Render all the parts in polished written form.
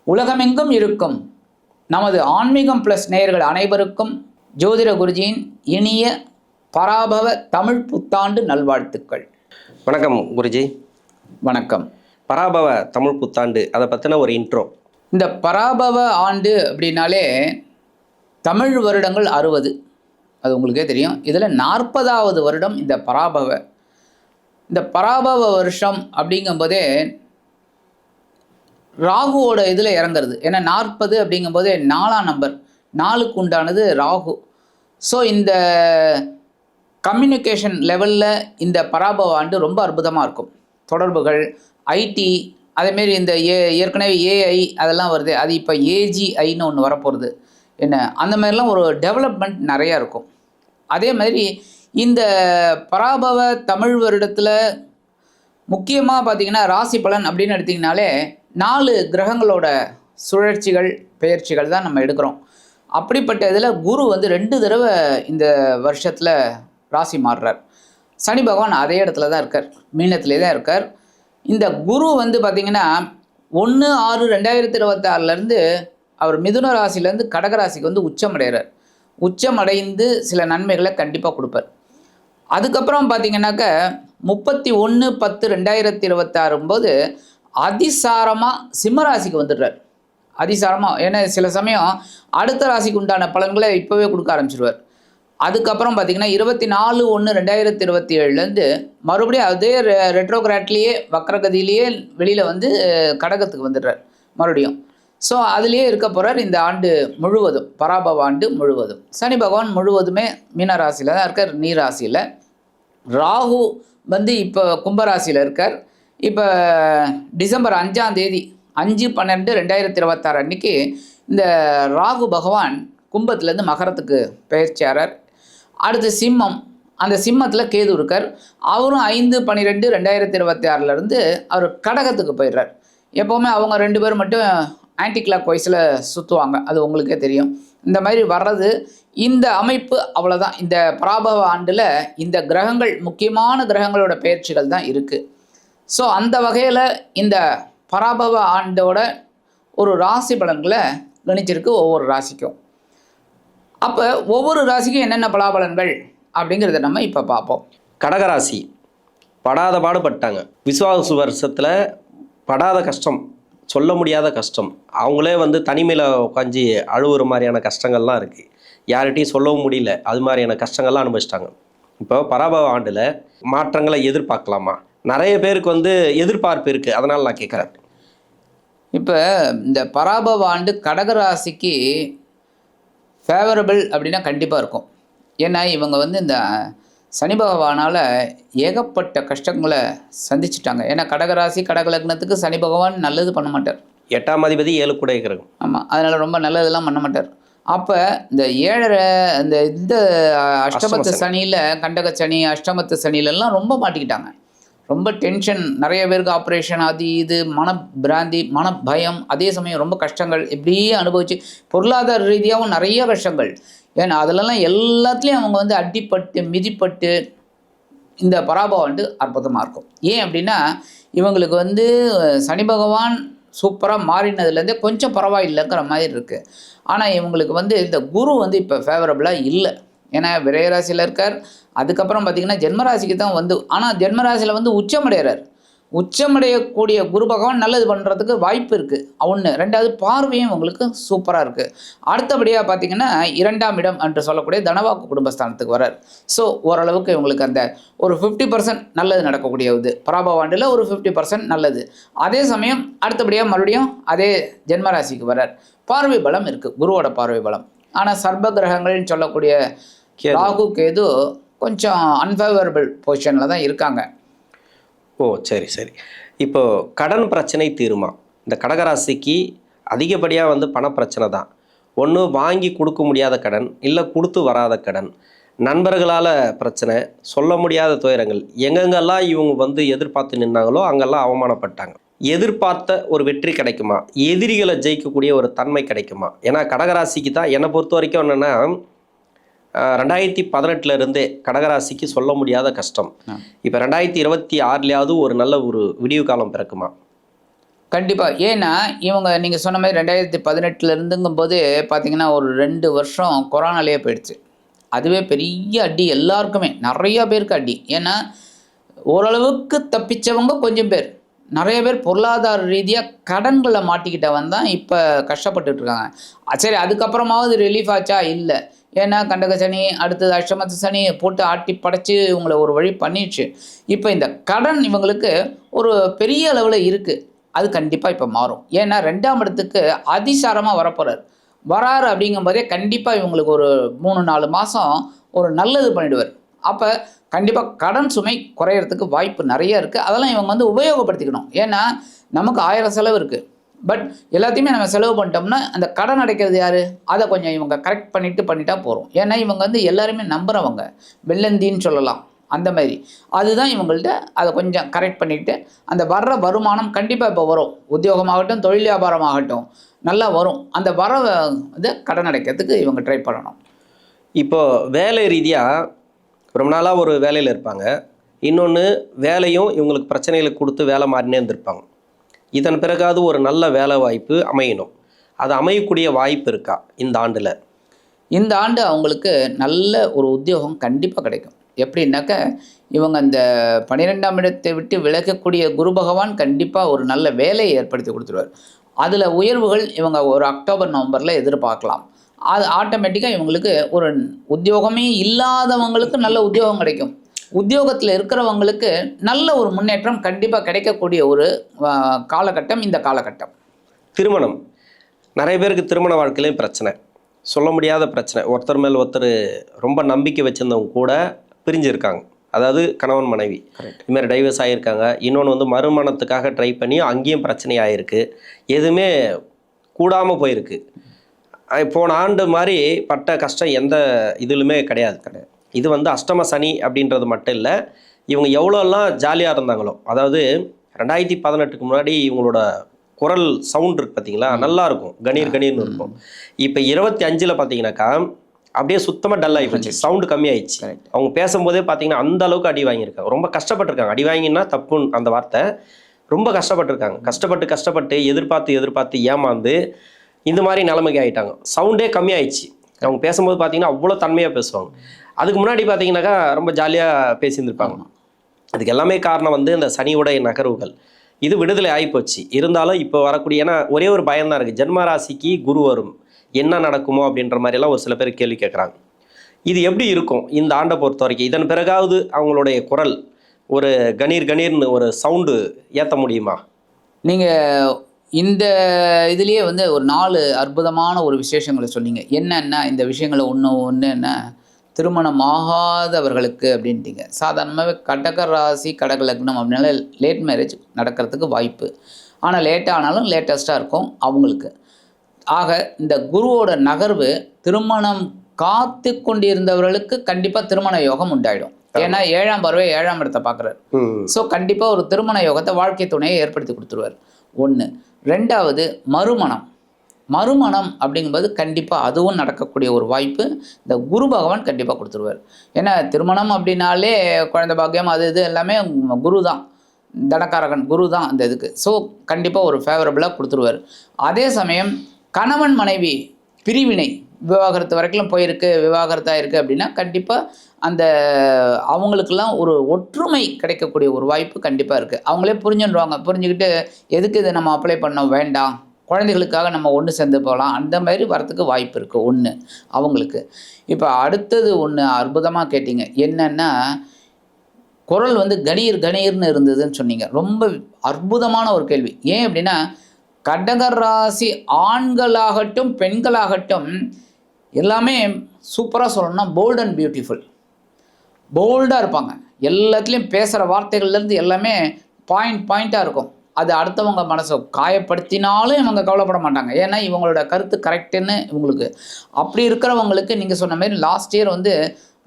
உலகமெங்கும் இருக்கும் நமது ஆன்மீகம் ப்ளஸ் நேயர்கள் அனைவருக்கும் ஜோதிட குருஜியின் இனிய பராபவ தமிழ் புத்தாண்டு நல்வாழ்த்துக்கள். வணக்கம் குருஜி. வணக்கம். பராபவ தமிழ் புத்தாண்டு அதை பற்றின ஒரு இன்ட்ரோ. இந்த பராபவ ஆண்டு அப்படின்னாலே தமிழ் வருடங்கள் 60, அது உங்களுக்கே தெரியும். இதில் 40வது வருடம் இந்த பராபவ வருஷம் அப்படிங்கும்போதே ராகுவோட இதில் இறங்குறது. ஏன்னா 40 அப்படிங்கும்போதே 4ஆம் நம்பர், 4க்கு உண்டானது ராகு. ஸோ இந்த கம்யூனிகேஷன் லெவலில் இந்த பராபவ ஆண்டு ரொம்ப அற்புதமாக இருக்கும். தொடர்புகள், ஐடி, அதேமாரி இந்த ஏற்கனவே ஏஐ அதெல்லாம் வருது, அது இப்போ ஏஜிஐன்னு ஒன்று வரப்போகிறது. என்ன அந்த மாதிரிலாம் ஒரு டெவலப்மெண்ட் நிறையா இருக்கும். அதே மாதிரி இந்த பராபவ தமிழ் வருடத்தில் முக்கியமாக பார்த்திங்கன்னா ராசி பலன் அப்படின்னு எடுத்திங்கனாலே 4 கிரகங்களோட சுழற்சிகள் பெயர்ச்சிகள் தான் நம்ம எடுக்கிறோம். அப்படிப்பட்ட இதில் குரு வந்து 2 தடவை இந்த வருஷத்தில் ராசி மாறுறார். சனி பகவான் அதே இடத்துல தான் இருக்கார், மீனத்திலே தான் இருக்கார். இந்த குரு வந்து பார்த்திங்கன்னா 1/6/2026 அவர் மிதுன ராசிலேருந்து கடகராசிக்கு வந்து உச்சமடைகிறார். உச்சமடைந்து சில நன்மைகளை கண்டிப்பாக கொடுப்பார். அதுக்கப்புறம் பார்த்திங்கனாக்க 31/10/2026 போது அதிசாரமாக சிம்மராசிக்கு வந்துடுறார். அதிசாரமாக, ஏன்னா சில சமயம் அடுத்த ராசிக்கு உண்டான பலன்களை இப்போவே கொடுக்க ஆரம்பிச்சிடுவார். அதுக்கப்புறம் பார்த்திங்கன்னா 24/1/2027 மறுபடியும் அதே ரெட்ரோகிராட்லேயே வக்ரகதியிலேயே வெளியில் வந்து கடகத்துக்கு வந்துடுறார் மறுபடியும். ஸோ அதுலேயே இருக்க போகிறார் இந்த ஆண்டு முழுவதும், பராபவ ஆண்டு முழுவதும். சனி பகவான் முழுவதுமே மீன ராசியில் தான் இருக்கார், நீராசியில். ராகு வந்து இப்போ கும்பராசியில் இருக்கார். இப்போ டிசம்பர் 5ஆம் தேதி 5/12/2026 அன்றைக்கி இந்த ராகு பகவான் கும்பத்துலேருந்து மகரத்துக்கு பெயர்ச்சியாரார். அடுத்து சிம்மம், அந்த சிம்மத்தில் கேது இருக்கார். அவரும் 5/12/2026 அவர் கடகத்துக்கு போயிடுறார். எப்போவுமே அவங்க 2 பேர் மட்டும் ஆன்டி கிளாக் வைஸில் சுற்றுவாங்க, அது உங்களுக்கே தெரியும். இந்த மாதிரி வர்றது இந்த அமைப்பு அவ்வளோதான். இந்த பராபவ ஆண்டில் இந்த கிரகங்கள், முக்கியமான கிரகங்களோட பெயர்ச்சிகள் தான் இருக்குது. ஸோ அந்த வகையில் இந்த பராபவ ஆண்டோட ஒரு ராசி பலன்களை கணிச்சிருக்கு ஒவ்வொரு ராசிக்கும். அப்போ ஒவ்வொரு ராசிக்கும் என்னென்ன பலாபலன்கள் அப்படிங்கிறத நம்ம இப்போ பார்ப்போம். கடகராசி படாத பாடுபட்டாங்க. விசுவாச வருஷத்தில் படாத கஷ்டம், சொல்ல முடியாத கஷ்டம். அவங்களே வந்து தனிமையில் உட்காந்து அழுவுற மாதிரியான கஷ்டங்கள்லாம் இருக்குது. யார்கிட்டையும் சொல்லவும் முடியல, அது மாதிரியான கஷ்டங்கள்லாம் அனுபவிச்சிட்டாங்க. இப்போ பராபவ ஆண்டில் மாற்றங்களை எதிர்பார்க்கலாமா? நிறைய பேருக்கு வந்து எதிர்பார்ப்பு இருக்குது, அதனால் நான் கேட்குறேன். இப்போ இந்த பராபவ ஆண்டு கடகராசிக்கு ஃபேவரபிள் அப்படின்னா கண்டிப்பாக இருக்கும். ஏன்னா இவங்க வந்து இந்த சனி பகவானால் ஏகப்பட்ட கஷ்டங்களை சந்திச்சிட்டாங்க. ஏன்னா கடகராசி கடகலக்னத்துக்கு சனி பகவான் நல்லது பண்ண மாட்டார். 8ஆம் அதிபதி 7 கூட இருக்கிறாங்க. ஆமாம், அதனால் ரொம்ப நல்லதெல்லாம் பண்ண மாட்டார். அப்போ இந்த 7 இந்த அஷ்டமத்து சனியில், கண்டக சனி, அஷ்டமத்து சனியிலெல்லாம் ரொம்ப மாட்டிக்கிட்டாங்க. ரொம்ப டென்ஷன், நிறைய பேருக்கு ஆப்ரேஷன், அது இது, மனப்பிராந்தி, மனப்பயம், அதே சமயம் ரொம்ப கஷ்டங்கள் இப்படியே அனுபவிச்சு, பொருளாதார ரீதியாகவும் நிறைய கஷ்டங்கள். ஏன்னா அதிலெல்லாம் எல்லாத்துலேயும் அவங்க வந்து அடிப்பட்டு மிதிப்பட்டு இந்த பராபவ ஆண்டு அற்புதமாக இருக்கும். ஏன் அப்படின்னா இவங்களுக்கு வந்து சனி பகவான் சூப்பராக மாறினதுலேருந்தே கொஞ்சம் பரவாயில்லைங்கிற மாதிரி இருக்குது. ஆனால் இவங்களுக்கு வந்து இந்த குரு வந்து இப்போ ஃபேவரபுளாக இல்லை. ஏன்னா விரயராசியில் இருக்கார். அதுக்கப்புறம் பார்த்திங்கன்னா ஜென்மராசிக்கு தான் வந்து, ஆனால் ஜென்மராசியில் வந்து உச்சமடைகிறார். உச்சமடையக்கூடிய குரு பகவான் நல்லது பண்ணுறதுக்கு வாய்ப்பு இருக்குது. 1, 2வது பார்வையும் உங்களுக்கு சூப்பராக இருக்குது. அடுத்தபடியாக பார்த்திங்கன்னா 2ஆம் இடம் என்று சொல்லக்கூடிய தனவாக்கு குடும்பஸ்தானத்துக்கு வரார். ஸோ ஓரளவுக்கு இவங்களுக்கு அந்த ஒரு 50% நல்லது நடக்கக்கூடியது. பராபவ ஆண்டில் ஒரு 50% நல்லது. அதே சமயம் அடுத்தபடியாக மறுபடியும் அதே ஜென்மராசிக்கு வரார். பார்வை பலம் இருக்குது, குருவோட பார்வை பலம். ஆனால் சர்ப கிரகங்கள்னு சொல்லக்கூடிய ராகு கேது கொஞ்சம் அன்ஃபேவரபிள் பொசிஷனில் தான் இருக்காங்க. ஓ சரி சரி. இப்போது கடன் பிரச்சனை தீருமா? இந்த கடகராசிக்கு அதிகப்படியாக வந்து பணப்பிரச்சனை தான். ஒன்று வாங்கி கொடுக்க முடியாத கடன், இல்லை கொடுத்து வராத கடன், நண்பர்களால் பிரச்சனை, சொல்ல முடியாத துயரங்கள். எங்கெங்கெல்லாம் இவங்க வந்து எதிர்பார்த்து நின்னாங்களோ அங்கெல்லாம் அவமானப்பட்டாங்க. எதிர்பார்த்த ஒரு வெற்றி கிடைக்குமா? எதிரிகளை ஜெயிக்கக்கூடிய ஒரு தன்மை கிடைக்குமா? ஏன்னா கடகராசிக்கு தான் என்னை பொறுத்த வரைக்கும் என்னென்னா 2018 கடகராசிக்கு சொல்ல முடியாத கஷ்டம். இப்போ 2026 ஒரு நல்ல ஒரு விடிவு காலம் பிறக்குமா? கண்டிப்பாக. ஏன்னா இவங்க நீங்கள் சொன்ன மாதிரி 2018 இருந்துங்கும்போது பார்த்தீங்கன்னா ஒரு 2 வருஷம் கொரோனாலேயே போயிடுச்சு. அதுவே பெரிய அடி எல்லாருக்குமே, நிறைய பேருக்கு அடி. ஏன்னா ஓரளவுக்கு தப்பிச்சவங்க கொஞ்சம் பேர். நிறைய பேர் பொருளாதார ரீதியா கடன்கள மாட்டிக்கிட்டவன் தான் இப்ப கஷ்டப்பட்டுட்டு இருக்காங்க. சரி அதுக்கப்புறமாவது ரிலீஃப் ஆச்சா? இல்ல. ஏன்னா கண்டக சனி, அடுத்தது அஷ்டமத்து சனி போட்டு ஆட்டி படைச்சு இவங்கள ஒரு வழி பண்ணிடுச்சு. இப்ப இந்த கடன் இவங்களுக்கு ஒரு பெரிய அளவுல இருக்கு. அது கண்டிப்பா இப்ப மாறும். ஏன்னா 2ஆம் இடத்துக்கு அதிசாரமா வரப்போறாரு. வராரு அப்படிங்கும்போதே கண்டிப்பா இவங்களுக்கு ஒரு 3, 4 மாசம் ஒரு நல்லது பண்ணிடுவாரு. அப்ப கண்டிப்பா கடன் சுமை குறையறதுக்கு வாய்ப்பு நெறைய இருக்கு. அதெல்லாம் இவங்க வந்து உபயோகப்படுத்திக்கணும். ஏன்னா, நமக்கு 1000 செலவு இருக்கு. பட் எல்லாத்தையுமே நம்ம செலவு பண்ணிட்டோம்னா, அந்த கடன் அடைக்கிறது யாரு? அத கொஞ்சம் இவங்க கரெக்ட் பண்ணிட்டா போதும். ஏன்னா, இவங்க வந்து எல்லாரையுமே நம்புறவங்க. வெள்ளந்தின்னு சொல்லலாம். அந்த மாரி. அதுதான் இவங்கள்ட்ட அத கொஞ்சம் கரெக்ட் பண்ணிட்டு, அந்த வர்ற வருமானம் கண்டிப்பா இப்ப வரும். உத்தியோகமாகட்டும், தொழில் வியாபாரமாகட்டும் நல்லா வரும். அந்த இத கடன் அடைக்கிறதுக்கு இவங்க ட்ரை பண்ணணும். இப்போ வேலை ரீதியா ரொம்ப நாளா ஒரு வேலையில இருப்பாங்க. இன்னொன்னு வேலையும் இவங்களுக்கு பிரச்சனைகள குடுத்து வேலை மாறினே இருந்திருப்பாங்க. இதன் பிறகாவது ஒரு நல்ல வேலை வாய்ப்பு அமையணும். அது அமையக்கூடிய வாய்ப்பு இருக்கா இந்த ஆண்டுல? இந்த ஆண்டு அவங்களுக்கு நல்ல ஒரு உத்தியோகம் கண்டிப்பா கிடைக்கும். எப்படின்னாக்க, இவங்க அந்த 12ஆம் இடத்தை விட்டு விலகக்கூடிய குரு பகவான் கண்டிப்பா ஒரு நல்ல வேலையை ஏற்படுத்தி குடுத்துருவாரு. அதுல உயர்வுகள் இவங்க ஒரு அக்டோபர், நவம்பர்ல எதிர்பார்க்கலாம். அது ஆட்டோமேட்டிக்கா இவங்களுக்கு ஒரு உத்தியோகமே இல்லாதவங்களுக்கு நல்ல உத்தியோகம் கிடைக்கும். உத்தியோகத்துல இருக்கிறவங்களுக்கு நல்ல ஒரு முன்னேற்றம் கண்டிப்பா கிடைக்கக்கூடிய ஒரு காலகட்டம் இந்த காலகட்டம். திருமணம். நெறைய பேருக்கு திருமண வாழ்க்கையிலயும் பிரச்சனை. சொல்ல முடியாத பிரச்சனை. ஒருத்தர் மேல் ஒருத்தர் ரொம்ப நம்பிக்கை வச்சிருந்தவங்க கூட பிரிஞ்சிருக்காங்க. அதாவது கணவன், மனைவி. கரெக்ட். இது மாரி டைவர்ஸ் ஆயிருக்காங்க. இன்னொன்னு வந்து மறுமணத்துக்காக ட்ரை பண்ணி அங்கேயும் பிரச்சனை ஆயிருக்கு. எதுவுமே கூடாம போயிருக்கு. போன ஆண்டு மாரி பட்ட கஷ்டம் எந்த இதிலுமே கிடையாது. இது வந்து அஷ்டம சனி அப்படின்றது மட்டும் இல்ல. இவங்க எவ்வளோலாம் ஜாலியா இருந்தாங்களோ, அதாவது 2018க்கு முன்னாடி இவங்களோட குரல் சவுண்ட் இருக்கு பார்த்தீங்களா? நல்லா இருக்கும். கணீர் கணீர்னு இருக்கும். இப்ப 25ல பார்த்தீங்கன்னாக்கா, அப்படியே சுத்தமா டல் ஆகி போச்சு. சவுண்ட் கம்மியாயிடுச்சு. கரெக்ட். அவங்க பேசும்போதே பார்த்தீங்கன்னா, அந்த அளவுக்கு அடி வாங்கியிருக்காங்க. ரொம்ப கஷ்டப்பட்டுருக்காங்க. அடி வாங்கினா தப்புன்னு அந்த வார்த்தை. ரொம்ப கஷ்டப்பட்டுருக்காங்க. கஷ்டப்பட்டு எதிர்பார்த்து ஏமாந்து இந்த மாதிரி நிலைமைக்கு ஆகிட்டாங்க. சவுண்டே கம்மியாயிடுச்சு. அவங்க பேசும்போது பார்த்தீங்கன்னா அவ்வளோ தன்மையாக பேசுவாங்க. அதுக்கு முன்னாடி பார்த்தீங்கன்னாக்கா ரொம்ப ஜாலியாக பேசியிருந்திருப்பாங்க. அதுக்கு எல்லாமே காரணம் வந்து இந்த சனியுடைய நகர்வுகள். இது விடுதலை ஆகிப்போச்சு. இருந்தாலும் இப்போ வரக்கூடிய ஏன்னா ஒரே ஒரு பயம்தான் இருக்குது. ஜென்ம ராசிக்கு குரு வரும், என்ன நடக்குமோ அப்படின்ற மாதிரியெல்லாம் ஒரு சில பேர் கேள்வி கேட்குறாங்க. இது எப்படி இருக்கும் இந்த ஆண்டை பொறுத்த வரைக்கும்? இதன் பிறகாவது அவங்களுடைய குரல் ஒரு கணீர் கணீர்னு ஒரு சவுண்டு ஏற்ற முடியுமா? நீங்கள் இந்த இதுலேயே வந்து ஒரு 4 அற்புதமான ஒரு விசேஷங்களை சொன்னீங்க. என்னன்னா இந்த விஷயங்களை ஒன்று என்ன திருமணம் ஆகாதவர்களுக்கு அப்படின்ட்டீங்க. சாதாரணமாகவே கடக ராசி கடக லக்னம் அப்படின்னால லேட் மேரேஜ் நடக்கிறதுக்கு வாய்ப்பு. ஆனால் லேட்டானாலும் லேட்டஸ்ட்டாக இருக்கும் அவங்களுக்கு. ஆக இந்த குருவோட நகர்வு திருமணம் காத்து கொண்டிருந்தவர்களுக்கு கண்டிப்பாக திருமண யோகம் உண்டாயிடும். ஏன்னா 7ஆம் பார்வை 7ஆம் இடத்தை பார்க்குறாரு. ஸோ கண்டிப்பாக ஒரு திருமண யோகத்தை வாழ்க்கை துணையை ஏற்படுத்தி கொடுத்துருவார். 1. 2வது மறுமணம் அப்படிங்கும்போது கண்டிப்பாக அதுவும் நடக்கக்கூடிய ஒரு வாய்ப்பு இந்த குரு பகவான் கண்டிப்பாக கொடுத்துருவார். ஏன்னா திருமணம் அப்படின்னாலே குழந்தை பாக்கியம் அது இது எல்லாமே குரு தான், தனக்காரகன் குரு தான் அந்த இதுக்கு. ஸோ கண்டிப்பாக ஒரு ஃபேவரபுளாக கொடுத்துருவார். அதே சமயம் கணவன் மனைவி பிரிவினை விவாகரத்து வரைக்கும் போயிருக்கு, விவாகரத்தாக இருக்குது அப்படின்னா கண்டிப்பாக அந்த அவங்களுக்கெல்லாம் ஒரு ஒற்றுமை கிடைக்கக்கூடிய ஒரு வாய்ப்பு கண்டிப்பாக இருக்குது. அவங்களே புரிஞ்சுடுவாங்க. புரிஞ்சுக்கிட்டு எதுக்கு இதை நம்ம அப்ளை பண்ணோம், வேண்டாம், குழந்தைகளுக்காக நம்ம ஒன்று சேர்ந்து போகலாம், அந்த மாதிரி வரத்துக்கு வாய்ப்பு இருக்குது. 1 அவங்களுக்கு. இப்போ அடுத்தது ஒன்று அற்புதமாக கேட்டிங்க. என்னென்னா குரல் வந்து கணீர்னு இருந்ததுன்னு சொன்னீங்க. ரொம்ப அற்புதமான ஒரு கேள்வி. ஏன் அப்படின்னா கடகராசி ஆண்களாகட்டும் பெண்களாகட்டும் எல்லாமே சூப்பராக சொல்லணும்னா போல்ட் அண்ட் பியூட்டிஃபுல். போல்டாக இருப்பாங்க. எல்லாத்துலேயும் பேசுகிற வார்த்தைகள்லேருந்து எல்லாமே பாயிண்ட்டாக இருக்கும். அது அடுத்தவங்க மனசை காயப்படுத்தினாலும் இவங்க கவலைப்பட மாட்டாங்க. ஏன்னா இவங்களோட கருத்து கரெக்டுன்னு இவங்களுக்கு. அப்படி இருக்கிறவங்களுக்கு நீங்கள் சொன்ன மாதிரி லாஸ்ட் இயர் வந்து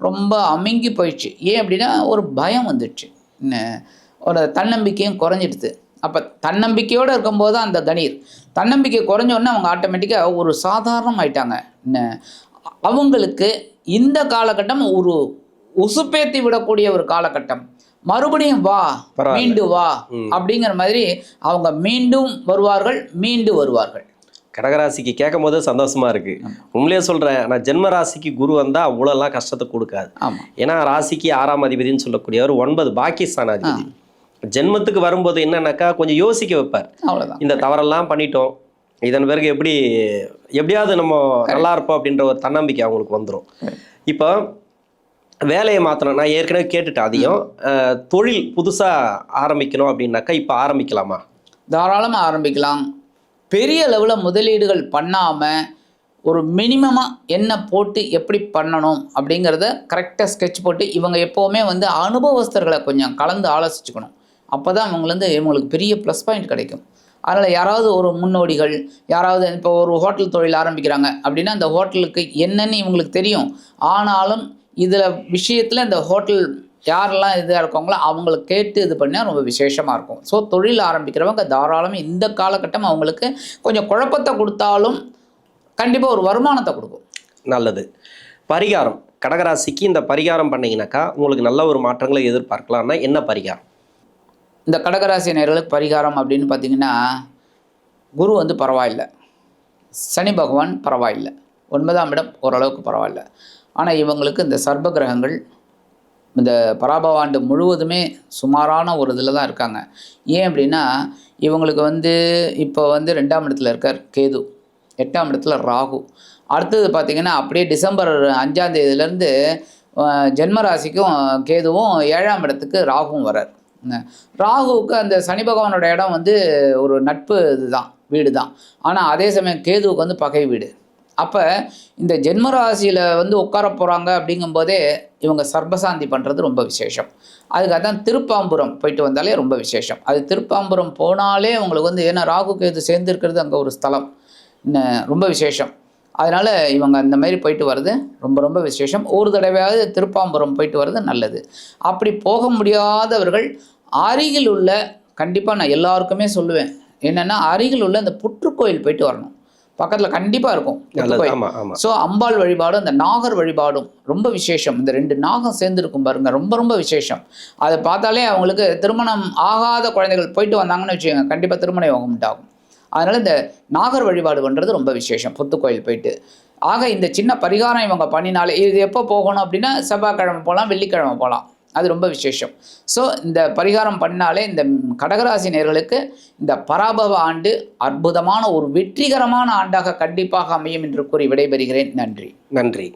ரொம்ப அமுங்கி போயிடுச்சு. ஏன் அப்படின்னா ஒரு பயம் வந்துடுச்சு, ஒரு தன்னம்பிக்கையும் குறைஞ்சிடுது. அப்போ தன்னம்பிக்கையோடு இருக்கும்போது தான் அந்த கணீர். தன்னம்பிக்கை குறைஞ்சோடனே அவங்க ஆட்டோமேட்டிக்காக ஒரு சாதாரணம் ஆயிட்டாங்க. அவங்களுக்கு இந்த காலகட்டம் ஒரு உசுப்பேத்தி விடக்கூடிய ஒரு காலகட்டம். மறுபடியும் வா, பரவாயில்ல. மீண்டும் வா அப்படிங்கிற மாதிரி அவங்க மீண்டும் வருவார்கள், மீண்டு வருவார்கள். கடகராசிக்கு கேட்கும் போது சந்தோஷமா இருக்கு. உண்மையிலேயே சொல்றேன், நான் ஜென்ம ராசிக்கு குரு வந்தா அவ்வளோலாம் கஷ்டத்தை கொடுக்காது. ஆமா. ஏன்னா ராசிக்கு 6ஆம் அதிபதினு சொல்லக்கூடியவர் 9 பாக்கியஸ்தானாதிபதி. ஜென்மத்துக்கு வரும்போது என்னன்னாக்கா கொஞ்சம் யோசிக்க வைப்பார். அவ்வளவுதான். இந்த தவறெல்லாம் பண்ணிட்டோம், இதன் பிறகு எப்படியாவது நம்ம நல்லா இருப்போம் அப்படின்ற ஒரு தன்னம்பிக்கை அவங்களுக்கு வந்துடும். இப்போ வேலையை மாற்றணும், நான் ஏற்கனவே கேட்டுட்டேன் அதையும். தொழில் புதுசாக ஆரம்பிக்கணும் அப்படின்னாக்கா இப்போ ஆரம்பிக்கலாமா? தாராளமாக ஆரம்பிக்கலாம். பெரிய லெவலில் முதலீடுகள் பண்ணாமல் ஒரு மினிமமாக என்ன போட்டு எப்படி பண்ணணும் அப்படிங்கிறத கரெக்டாக ஸ்கெட்ச் போட்டு இவங்க எப்போவுமே வந்து அனுபவஸ்தர்களை கொஞ்சம் கலந்து ஆலோசிச்சுக்கணும். அப்போ தான் இவங்களுக்கு பெரிய ப்ளஸ் பாயிண்ட் கிடைக்கும். அதனால் யாராவது ஒரு முன்னோடிகள், யாராவது இப்போ ஒரு ஹோட்டல் தொழில் ஆரம்பிக்கிறாங்க அப்படின்னா அந்த ஹோட்டலுக்கு என்னன்னு இவங்களுக்கு தெரியும். ஆனாலும் இதில் விஷயத்தில் இந்த ஹோட்டல் யாரெல்லாம் இதாக இருக்காங்களோ அவங்கள கேட்டு இது பண்ணால் ரொம்ப விசேஷமாக இருக்கும். ஸோ தொழில் ஆரம்பிக்கிறவங்க தாராளமாக இந்த காலகட்டம் அவங்களுக்கு கொஞ்சம் குழப்பத்தை கொடுத்தாலும் கண்டிப்பாக ஒரு வருமானத்தை கொடுக்கும். நல்லது. பரிகாரம், கடகராசிக்கு இந்த பரிகாரம் பண்ணிங்கனாக்கா உங்களுக்கு நல்ல ஒரு மாற்றங்களை எதிர்பார்க்கலாம்னா என்ன பரிகாரம்? இந்த கடகராசி நேயர்களுக்கு பரிகாரம் அப்படின்னு பார்த்தீங்கன்னா, குரு வந்து பரவாயில்லை, சனி பகவான் பரவாயில்லை, 9ஆம் இடம் ஓரளவுக்கு பரவாயில்ல. ஆனால் இவங்களுக்கு இந்த சர்ப கிரகங்கள் இந்த பராபவ ஆண்டு முழுவதுமே சுமாரான ஒரு இதில் தான் இருக்காங்க. ஏன் அப்படின்னா இவங்களுக்கு வந்து இப்போ வந்து 2ஆம் இடத்துல இருக்கார் கேது, 8ஆம் இடத்துல ராகு. அடுத்தது பார்த்திங்கன்னா அப்படியே டிசம்பர் 5ஆம் தேதியிலேருந்து ஜென்மராசிக்கும் கேதுவும் 7ஆம் இடத்துக்கு ராகுவும் வரார். ராகுவுக்கு அந்த சனி பகவானோட இடம் வந்து ஒரு நட்பு இதுதான், வீடு தான். ஆனால் அதே சமயம் கேதுவுக்கு வந்து பகை வீடு. அப்போ இந்த ஜென்மராசியில் வந்து உட்கார போகிறாங்க அப்படிங்கும்போதே இவங்க சர்பசாந்தி பண்ணுறது ரொம்ப விசேஷம். அதுக்காக தான் திருப்பாம்புரம் போயிட்டு வந்தாலே ரொம்ப விசேஷம். அது திருப்பாம்புரம் போனாலே உங்களுக்கு வந்து, ஏன்னா ராகு கேது சேர்ந்து இருக்கிறது அங்கே ஒரு ஸ்தலம், ரொம்ப விசேஷம். அதனால் இவங்க அந்த மாதிரி போயிட்டு வர்றது ரொம்ப ரொம்ப விசேஷம். ஒரு தடவையாவது திருப்பாம்புரம் போயிட்டு வர்றது நல்லது. அப்படி போக முடியாதவர்கள் அருகில் உள்ள, கண்டிப்பாக நான் எல்லாருக்குமே சொல்லுவேன் என்னென்னா, அருகில் உள்ள இந்த புற்றுக்கோயில் போயிட்டு வரணும். பக்கத்தில் கண்டிப்பாக இருக்கும் புற்றுக்கோயில். ஸோ அம்பாள் வழிபாடும் இந்த நாகர் வழிபாடும் ரொம்ப விசேஷம். இந்த 2 நாகம் சேர்ந்துருக்கும் பாருங்க, ரொம்ப ரொம்ப விசேஷம். அதை பார்த்தாலே அவங்களுக்கு திருமணம் ஆகாத குழந்தைகள் போயிட்டு வந்தாங்கன்னு வச்சுக்கோங்க, கண்டிப்பாக திருமண யோகம் உண்டாகும். அதனால் இந்த நாகர் வழிபாடு பண்ணுறது ரொம்ப விசேஷம், புத்துக்கோயில் போயிட்டு. ஆக இந்த சின்ன பரிகாரம் இவங்க பண்ணினாலே, இது எப்போ போகணும் அப்படின்னா செவ்வாய்க்கிழமை போகலாம், வெள்ளிக்கிழமை போகலாம், அது ரொம்ப விசேஷம். ஸோ இந்த பரிகாரம் பண்ணாலே இந்த கடகராசி நேயர்களுக்கு இந்த பராபவ ஆண்டு அற்புதமான ஒரு வெற்றிகரமான ஆண்டாக கண்டிப்பாக அமையும் என்று கூறி விடைபெறுகிறேன். நன்றி. நன்றி.